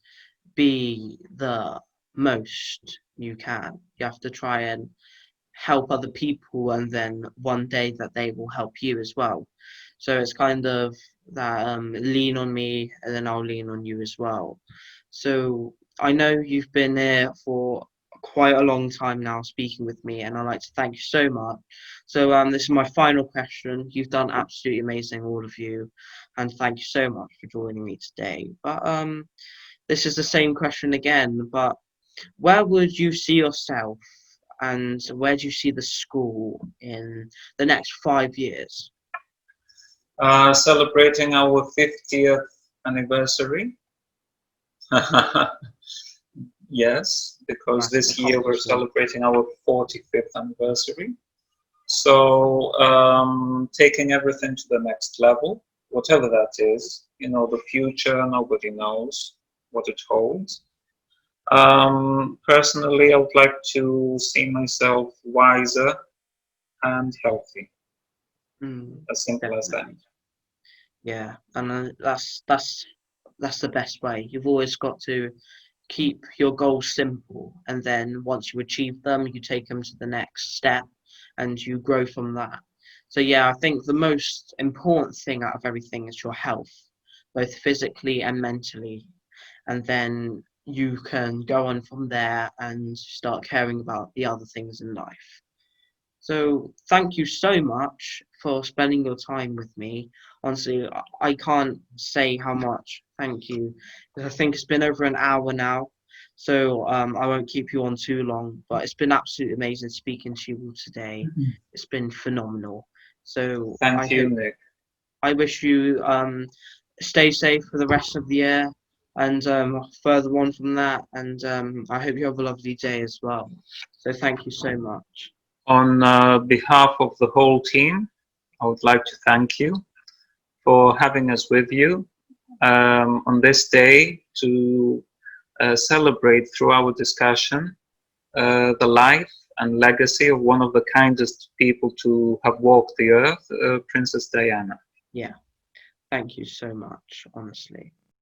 be the most you can. You have to try and help other people, and then one day that they will help you as well. So it's kind of that lean on me and then I'll lean on you as well. So I know you've been here for quite a long time now speaking with me, and I'd like to thank you so much. So this is my final question. You've done absolutely amazing, all of you, and thank you so much for joining me today. But this is the same question again, but where would you see yourself, and where do you see the school in the next 5 years? Celebrating our 50th anniversary. Yes, because Massive this year we're accomplishment. celebrating our 45th anniversary. So taking everything to the next level, whatever that is, you know, the future, nobody knows what it holds. Personally, I would like to see myself wiser and healthy. As simple as that. Definitely. Yeah, and that's the best way. You've always got to keep your goals simple, and then once you achieve them, you take them to the next step, and you grow from that. So yeah, I think the most important thing out of everything is your health, both physically and mentally, and then you can go on from there and start caring about the other things in life. So thank you so much for spending your time with me. Honestly, I can't say how much thank you. I think it's been over an hour now, so I won't keep you on too long. But it's been absolutely amazing speaking to you all today. It's been phenomenal. So Thank you, Nick. I wish you stay safe for the rest of the year, and further on from that. And I hope you have a lovely day as well. So thank you so much. On behalf of the whole team, I would like to thank you for having us with you on this day to celebrate through our discussion the life and legacy of one of the kindest people to have walked the earth, Princess Diana. Yeah, thank you so much, honestly.